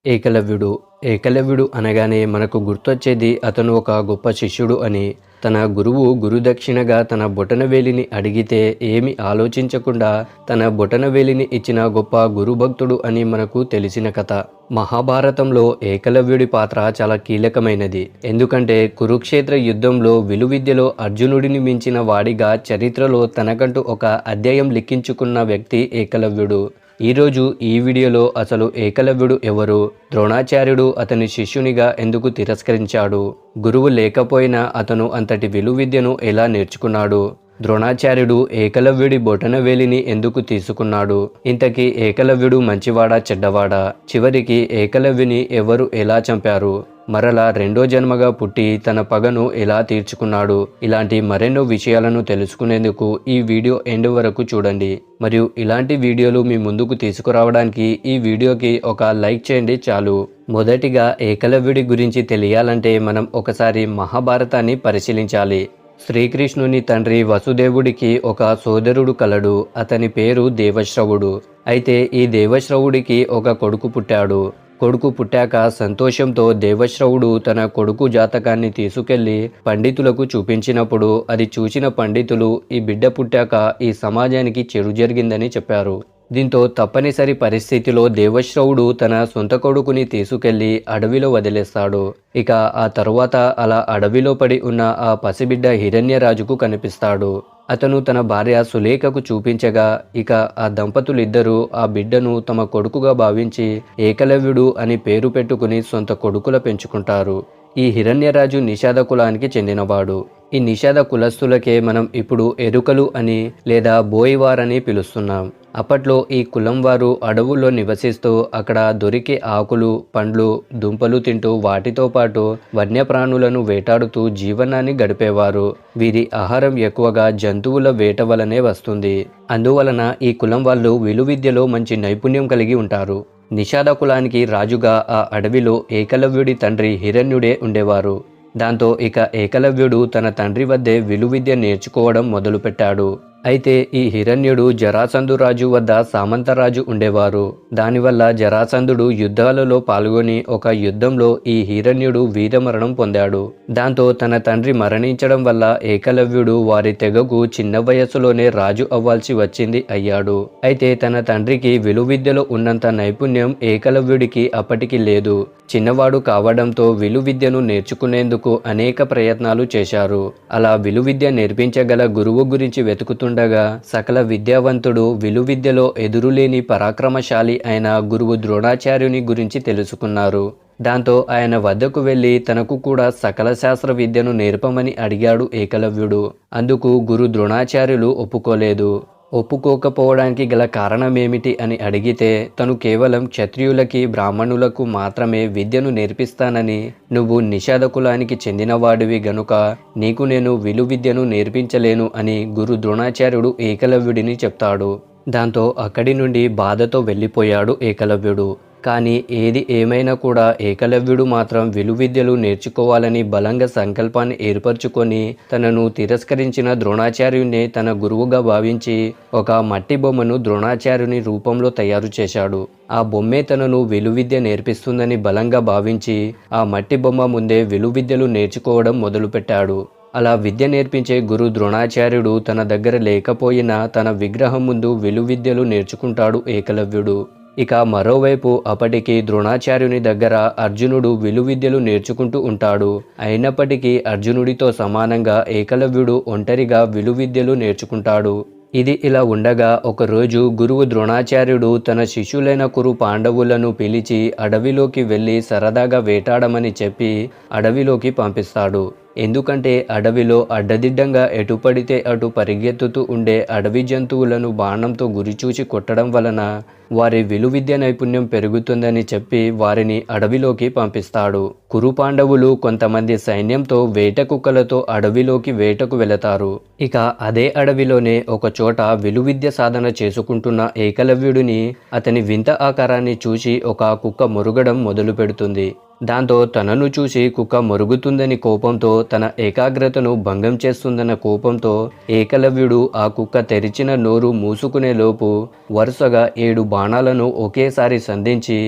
ఏకలవ్యుడు అనగానే మనకు గుర్తొచ్చేది అతను ఒక గొప్ప శిష్యుడు అని. తన గురువు గురుదక్షిణగా తన బొటనవేలిని అడిగితే ఏమి ఆలోచించకుండా తన బొటనవేలిని ఇచ్చిన గొప్ప గురుభక్తుడు అని మనకు తెలిసిన కథ. మహాభారతంలో ఏకలవ్యుడి పాత్ర చాలా కీలకమైనది. ఎందుకంటే కురుక్షేత్ర యుద్ధంలో విలువిద్యలో అర్జునుడిని మించిన వాడిగా చరిత్రలో తనకంటూ ఒక అధ్యాయం లిఖించుకున్న వ్యక్తి ఏకలవ్యుడు. ఈరోజు ఈ వీడియోలో అసలు ఏకలవ్యుడు ఎవరు, ద్రోణాచార్యుడు అతని శిష్యునిగా ఎందుకు తిరస్కరించాడు, గురువు లేకపోయినా అతను అంతటి విలువిద్యను ఎలా నేర్చుకున్నాడు, ద్రోణాచార్యుడు ఏకలవ్యుడి బొటనవేలిని ఎందుకు తీసుకున్నాడు, ఇంతకీ ఏకలవ్యుడు మంచివాడా చెడ్డవాడా, చివరికి ఏకలవ్యుని ఎవరు ఎలా చంపారు, మరలా రెండో జన్మగా పుట్టి తన పగను ఎలా తీర్చుకున్నాడు, ఇలాంటి మరెన్నో విషయాలను తెలుసుకునేందుకు ఈ వీడియో ఎండ్ వరకు చూడండి. మరియు ఇలాంటి వీడియోలు మీ ముందుకు తీసుకురావడానికి ఈ వీడియోకి ఒక లైక్ చేయండి చాలు. మొదటిగా ఏకలవ్యుడి గురించి తెలియాలంటే మనం ఒకసారి మహాభారతాన్ని పరిశీలించాలి. శ్రీకృష్ణుని తండ్రి వసుదేవుడికి ఒక సోదరుడు కలడు. అతని పేరు దేవశ్రవుడు. అయితే ఈ దేవశ్రవుడికి ఒక కొడుకు పుట్టాడు. కొడుకు పుట్టాక సంతోషంతో దేవశ్రవుడు తన కొడుకు జాతకాన్ని తీసుకెళ్లి పండితులకు చూపించినప్పుడు అది చూసిన పండితులు ఈ బిడ్డ పుట్టాక ఈ సమాజానికి చెడు జరిగిందని చెప్పారు. దీంతో తప్పనిసరి పరిస్థితిలో దేవశ్రవుడు తన సొంత కొడుకుని తీసుకెళ్లి అడవిలో వదిలేస్తాడు. ఇక ఆ తరువాత అలా అడవిలో పడి ఉన్న ఆ పసిబిడ్డ హిరణ్యరాజుకు కనిపిస్తాడు. అతను తన భార్య సులేఖకు చూపించగా ఇక ఆ దంపతులిద్దరూ ఆ బిడ్డను తమ కొడుకుగా భావించి ఏకలవ్యుడు అని పేరు పెట్టుకుని సొంత కొడుకుల పెంచుకుంటారు. ఈ హిరణ్యరాజు నిషాద కులానికి చెందినవాడు. ఈ నిషాద కులస్తులకే మనం ఇప్పుడు ఎరుకలు అని లేదా బోయివారని పిలుస్తున్నాం. అప్పట్లో ఈ కులం వారు అడవుల్లో నివసిస్తూ అక్కడ దొరికే ఆకులు, పండ్లు, దుంపలు తింటూ వాటితో పాటు వన్యప్రాణులను వేటాడుతూ జీవనాన్ని గడిపేవారు. వీరి ఆహారం ఎక్కువగా జంతువుల వేట వలనే వస్తుంది. అందువలన ఈ కులం వాళ్ళు విలువిద్యలో మంచి నైపుణ్యం కలిగి ఉంటారు. నిషాద కులానికి రాజుగా ఆ అడవిలో ఏకలవ్యుడి తండ్రి హిరణ్యుడే ఉండేవారు. దాంతో ఇక ఏకలవ్యుడు తన తండ్రి వద్దే విలువిద్య నేర్చుకోవడం మొదలుపెట్టాడు. అయితే ఈ హిరణ్యుడు జరాసంధు రాజు వద్ద సామంతరాజు ఉండేవారు. దానివల్ల జరాసంధుడు యుద్ధాలలో పాల్గొని ఒక యుద్ధంలో ఈ హిరణ్యుడు వీరమరణం పొందాడు. దాంతో తన తండ్రి మరణించడం వల్ల ఏకలవ్యుడు వారి తెగకు చిన్న వయస్సులోనే రాజు అవ్వాల్సి వచ్చింది అయ్యాడు. అయితే తన తండ్రికి విలువిద్యలో ఉన్నంత నైపుణ్యం ఏకలవ్యుడికి అప్పటికి లేదు. చిన్నవాడు కావడంతో విలువిద్యను నేర్చుకునేందుకు అనేక ప్రయత్నాలు చేశారు. అలా విలువిద్య నేర్పించగల గురువు గురించి వెతుకుతుండగా సకల విద్యావంతుడు విలువిద్యలో ఎదురులేని పరాక్రమశాలి అయిన గురువు ద్రోణాచార్యుని గురించి తెలుసుకున్నారు. దాంతో ఆయన వద్దకు వెళ్ళి తనకు కూడా సకల శాస్త్ర విద్యను నేర్పమని అడిగాడు ఏకలవ్యుడు. అందుకు గురు ద్రోణాచార్యులు ఒప్పుకోలేదు. ఒప్పుకోకపోవడానికి గల కారణమేమిటి అని అడిగితే తను కేవలం క్షత్రియులకి బ్రాహ్మణులకు మాత్రమే విద్యను నేర్పిస్తానని, నువ్వు నిషాద కులానికి చెందినవాడివి గనుక నీకు నేను విలువిద్యను నేర్పించలేను అని గురు ద్రోణాచార్యుడు ఏకలవ్యుడిని చెప్తాడు. దాంతో అక్కడి నుండి బాధతో వెళ్ళిపోయాడు ఏకలవ్యుడు. కానీ ఏది ఏమైనా కూడా ఏకలవ్యుడు మాత్రం విలువిద్యలు నేర్చుకోవాలని బలంగా సంకల్పాన్ని ఏర్పరచుకొని తనను తిరస్కరించిన ద్రోణాచార్యునే తన గురువుగా భావించి ఒక మట్టి బొమ్మను ద్రోణాచార్యుని రూపంలో తయారు చేశాడు. ఆ బొమ్మే తనను విలువిద్య నేర్పిస్తుందని బలంగా భావించి ఆ మట్టి బొమ్మ ముందే విలువిద్యలు నేర్చుకోవడం మొదలుపెట్టాడు. అలా విద్య నేర్పించే గురు ద్రోణాచార్యుడు తన దగ్గర లేకపోయినా తన విగ్రహం ముందు విలువిద్యలు నేర్చుకుంటాడు ఏకలవ్యుడు. ఇక మరోవైపు అప్పటికి ద్రోణాచార్యుని దగ్గర అర్జునుడు విలువిద్యలు నేర్చుకుంటూ ఉంటాడు. అయినప్పటికీ అర్జునుడితో సమానంగా ఏకలవ్యుడు ఒంటరిగా విలువిద్యలు నేర్చుకుంటాడు. ఇది ఇలా ఉండగా ఒకరోజు గురువు ద్రోణాచార్యుడు తన శిష్యులైన కురు పాండవులను పిలిచి అడవిలోకి వెళ్ళి సరదాగా వేటాడమని చెప్పి అడవిలోకి పంపిస్తాడు. ఎందుకంటే అడవిలో అడ్డదిడ్డంగా ఎటు పడితే అటు పరిగెత్తుతూ ఉండే అడవి జంతువులను బాణంతో గురిచూచి కొట్టడం వలన వారి విలువిద్య నైపుణ్యం పెరుగుతుందని చెప్పి వారిని అడవిలోకి పంపిస్తాడు. కురు పాండవులు కొంతమంది సైన్యంతో వేట కుక్కలతో అడవిలోకి వేటకు వెళతారు. ఇక అదే అడవిలోనే ఒక చోట విలువిద్య సాధన చేసుకుంటున్న ఏకలవ్యుడిని అతని వింత ఆకారాన్ని చూసి ఒక కుక్క మొరుగడం మొదలు పెడుతుంది. దాంతో తనను చూసి కుక్క మొరుగుతుందని కోపంతో, తన ఏకాగ్రతను భంగం చేస్తుందన్న కోపంతో ఏకలవ్యుడు ఆ కుక్క తెరిచిన నోరు మూసుకునే లోపు వరుసగా 7 బాణాలను ఒకేసారి సంధించి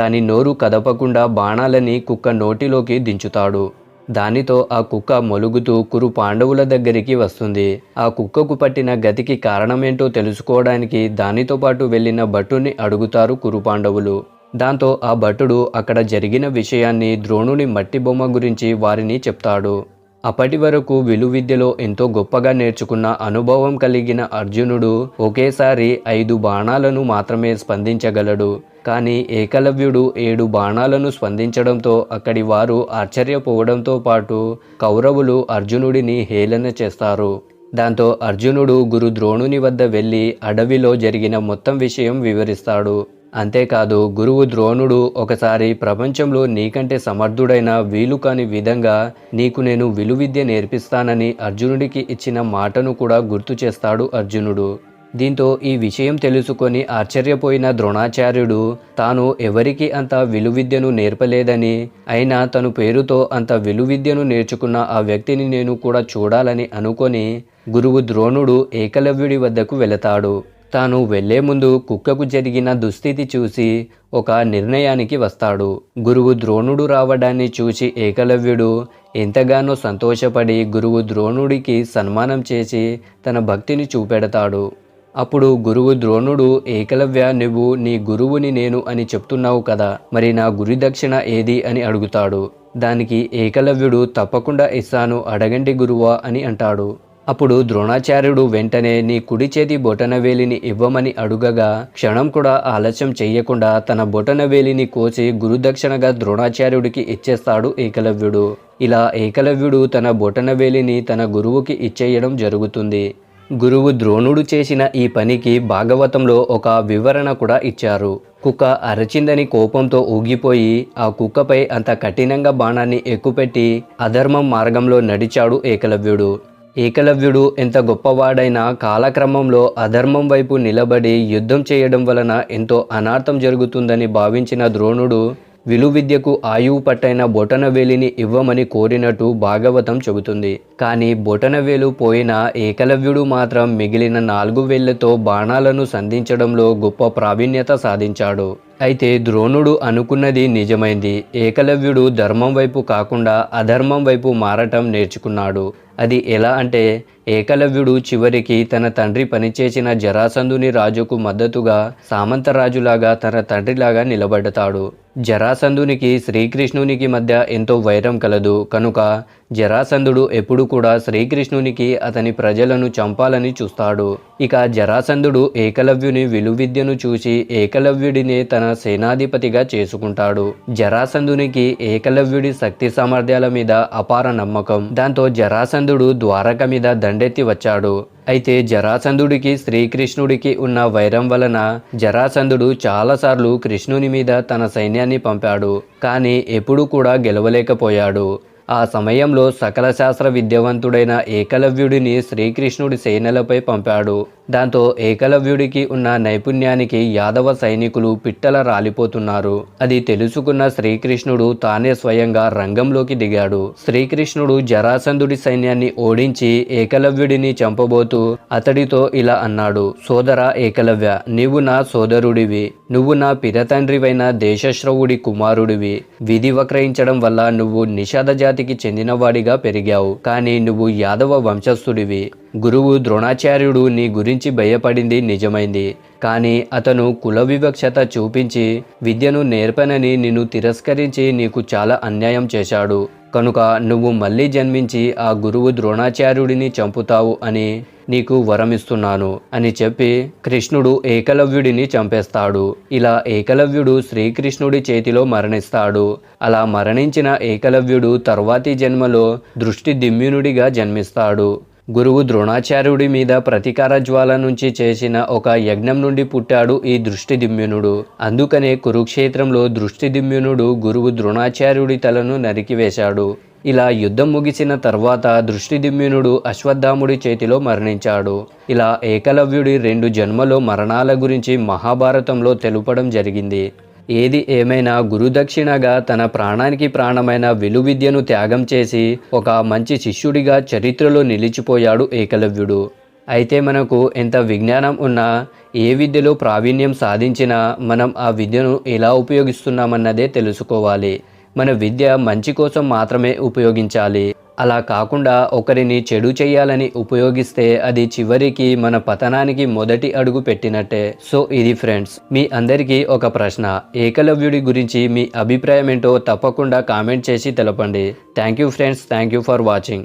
దాని నోరు కదపకుండా బాణాలని కుక్క నోటిలోకి దించుతాడు. దానితో ఆ కుక్క మొలుగుతూ కురు పాండవుల దగ్గరికి వస్తుంది. ఆ కుక్కకు పట్టిన గతికి కారణమేంటో తెలుసుకోవడానికి దానితో పాటు వెళ్ళిన భటుని అడుగుతారు కురు పాండవులు. దాంతో ఆ భటుడు అక్కడ జరిగిన విషయాన్ని, ద్రోణుని మట్టి బొమ్మ గురించి వారిని చెప్తాడు. అప్పటి వరకు విలువిద్యలో ఎంతో గొప్పగా నేర్చుకున్న అనుభవం కలిగిన అర్జునుడు ఒకేసారి 5 బాణాలను మాత్రమే స్పందించగలడు. కానీ ఏకలవ్యుడు 7 బాణాలను స్పందించడంతో అక్కడి వారు ఆశ్చర్యపోవడంతో పాటు కౌరవులు అర్జునుడిని హేళన చేస్తారు. దాంతో అర్జునుడు గురు ద్రోణుని వద్ద వెళ్ళి అడవిలో జరిగిన మొత్తం విషయం వివరిస్తాడు. అంతేకాదు గురువు ద్రోణుడు ఒకసారి ప్రపంచంలో నీకంటే సమర్థుడైన వీలు కాని విధంగా నీకు నేను విలువిద్య నేర్పిస్తానని అర్జునుడికి ఇచ్చిన మాటను కూడా గుర్తు చేస్తాడు అర్జునుడు. దీంతో ఈ విషయం తెలుసుకొని ఆశ్చర్యపోయిన ద్రోణాచార్యుడు తాను ఎవరికి అంత విలువిద్యను నేర్పలేదని, అయినా తను పేరుతో అంత విలువిద్యను నేర్చుకున్న ఆ వ్యక్తిని నేను కూడా చూడాలని అనుకొని గురువు ద్రోణుడు ఏకలవ్యుడి వద్దకు వెళతాడు. తాను వెళ్లే ముందు కుక్కకు జరిగిన దుస్థితి చూసి ఒక నిర్ణయానికి వస్తాడు. గురువు ద్రోణుడు రావడాన్ని చూసి ఏకలవ్యుడు ఎంతగానో సంతోషపడి గురువు ద్రోణుడికి సన్మానం చేసి తన భక్తిని చూపెడతాడు. అప్పుడు గురువు ద్రోణుడు, ఏకలవ్య, నువ్వు నీ గురువుని నేను అని చెప్తున్నావు కదా, మరి నా గురి దక్షిణ ఏది అని అడుగుతాడు. దానికి ఏకలవ్యుడు తప్పకుండా ఇస్తాను, అడగండి గురువా అని అంటాడు. అప్పుడు ద్రోణాచార్యుడు వెంటనే నీ కుడి చేతి బొటనవేలిని ఇవ్వమని అడుగగా క్షణం కూడా ఆలస్యం చెయ్యకుండా తన బొటనవేలిని కోసి గురుదక్షిణగా ద్రోణాచార్యుడికి ఇచ్చేస్తాడు ఏకలవ్యుడు. ఇలా ఏకలవ్యుడు తన బొటనవేలిని తన గురువుకి ఇచ్చేయడం జరుగుతుంది. గురువు ద్రోణుడు చేసిన ఈ పనికి భాగవతంలో ఒక వివరణ కూడా ఇచ్చారు. కుక్క అరచిందని కోపంతో ఊగిపోయి ఆ కుక్కపై అంత కఠినంగా బాణాన్ని ఎక్కుపెట్టి అధర్మం మార్గంలో నడిచాడు ఏకలవ్యుడు. ఏకలవ్యుడు ఎంత గొప్పవాడైనా కాలక్రమంలో అధర్మం వైపు నిలబడి యుద్ధం చేయడం వలన ఎంతో అనార్థం జరుగుతుందని భావించిన ద్రోణుడు విలువిద్యకు ఆయువు పట్టైన బొటనవేలిని ఇవ్వమని కోరినట్టు భాగవతం చెబుతుంది. కానీ బొటనవేలు పోయిన ఏకలవ్యుడు మాత్రం మిగిలిన 4 వేళ్లతో బాణాలను సంధించడంలో గొప్ప ప్రావీణ్యత సాధించాడు. అయితే ద్రోణుడు అనుకున్నది నిజమైంది. ఏకలవ్యుడు ధర్మం వైపు కాకుండా అధర్మం వైపు మారటం నేర్చుకున్నాడు. అది ఎలా అంటే, ఏకలవ్యుడు చివరికి తన తండ్రి పనిచేసిన జరాసంధుని రాజుకు మద్దతుగా సామంతరాజులాగా తన తండ్రిలాగా నిలబడతాడు. జరాసంధునికి శ్రీకృష్ణునికి మధ్య ఎంతో వైరం కలదు కనుక జరాసంధుడు ఎప్పుడు కూడా శ్రీకృష్ణునికి అతని ప్రజలను చంపాలని చూస్తాడు. ఇక జరాసంధుడు ఏకలవ్యుని విలువిద్యను చూసి ఏకలవ్యుడినే తన సేనాధిపతిగా చేసుకుంటాడు. జరాసంధునికి ఏకలవ్యుడి శక్తి సామర్థ్యాల మీద అపార నమ్మకం. దాంతో జరాసంధుడు ద్వారక మీద దండెత్తి వచ్చాడు. అయితే జరాసంధుడికి శ్రీకృష్ణుడికి ఉన్న వైరం వలన జరాసంధుడు చాలాసార్లు కృష్ణుని మీద తన సైన్యాన్ని పంపాడు. కానీ ఎప్పుడూ కూడా గెలవలేకపోయాడు. ఆ సమయంలో సకల శాస్త్ర విద్యావంతుడైన ఏకలవ్యుడిని శ్రీకృష్ణుడి సేనలపై పంపాడు. దాంతో ఏకలవ్యుడికి ఉన్న నైపుణ్యానికి యాదవ సైనికులు పిట్టల రాలిపోతున్నారు. అది తెలుసుకున్న శ్రీకృష్ణుడు తానే స్వయంగా రంగంలోకి దిగాడు. శ్రీకృష్ణుడు జరాసంధుడి సైన్యాన్ని ఓడించి ఏకలవ్యుడిని చంపబోతూ అతడితో ఇలా అన్నాడు: సోదరా ఏకలవ్య, నీవు నా సోదరుడివి. నువ్వు నా పిరతండ్రివైన దేశశ్రవుడి కుమారుడివి. విధి వక్రయించడం వల్ల నువ్వు నిషాద జాతికి చెందినవాడిగా పెరిగావు. కానీ నువ్వు యాదవ వంశస్థుడివి. గురువు ద్రోణాచార్యుడు నీ గురించి భయపడింది నిజమైంది. కానీ అతను కుల వివక్షత చూపించి విద్యను నేర్పనని నిన్ను తిరస్కరించి నీకు చాలా అన్యాయం చేశాడు. కనుక నువ్వు మళ్ళీ జన్మించి ఆ గురువు ద్రోణాచార్యుడిని చంపుతావు అని నీకు వరమిస్తున్నాను అని చెప్పి కృష్ణుడు ఏకలవ్యుడిని చంపేస్తాడు. ఇలా ఏకలవ్యుడు శ్రీకృష్ణుడి చేతిలో మరణిస్తాడు. అలా మరణించిన ఏకలవ్యుడు తర్వాతి జన్మలో దృష్టిద్యుమ్నుడిగా జన్మిస్తాడు. గురువు ద్రోణాచార్యుడి మీద ప్రతీకార జ్వాల నుంచి చేసిన ఒక యజ్ఞం నుండి పుట్టాడు ఈ దృష్టిద్యుమ్నుడు. అందుకనే కురుక్షేత్రంలో దృష్టిద్యుమ్నుడు గురువు ద్రోణాచార్యుడి తలను నరికివేశాడు. ఇలా యుద్ధం ముగిసిన తర్వాత దృష్టిద్యుమ్నుడు అశ్వత్థాముడి చేతిలో మరణించాడు. ఇలా ఏకలవ్యుడి 2 జన్మలో మరణాల గురించి మహాభారతంలో తెలుపడం జరిగింది. ఏది ఏమైనా గురుదక్షిణగా తన ప్రాణానికి ప్రాణమైన విలువిద్యను త్యాగం చేసి ఒక మంచి శిష్యుడిగా చరిత్రలో నిలిచిపోయాడు ఏకలవ్యుడు. అయితే మనకు ఎంత విజ్ఞానం ఉన్నా, ఏ విద్యలో ప్రావీణ్యం సాధించినా మనం ఆ విద్యను ఎలా ఉపయోగిస్తున్నామన్నదే తెలుసుకోవాలి. మన విద్య మంచి కోసం మాత్రమే ఉపయోగించాలి. అలా కాకుండా ఒకరిని చెడు చేయాలని ఉపయోగిస్తే అది చివరికి మన పతనానికి మొదటి అడుగు పెట్టినట్టే. సో ఇది ఫ్రెండ్స్, మీ అందరికీ ఒక ప్రశ్న. ఏకలవ్యుడి గురించి మీ అభిప్రాయం ఏంటో తప్పకుండా కామెంట్ చేసి తెలపండి. Thank you friends, thank you for watching.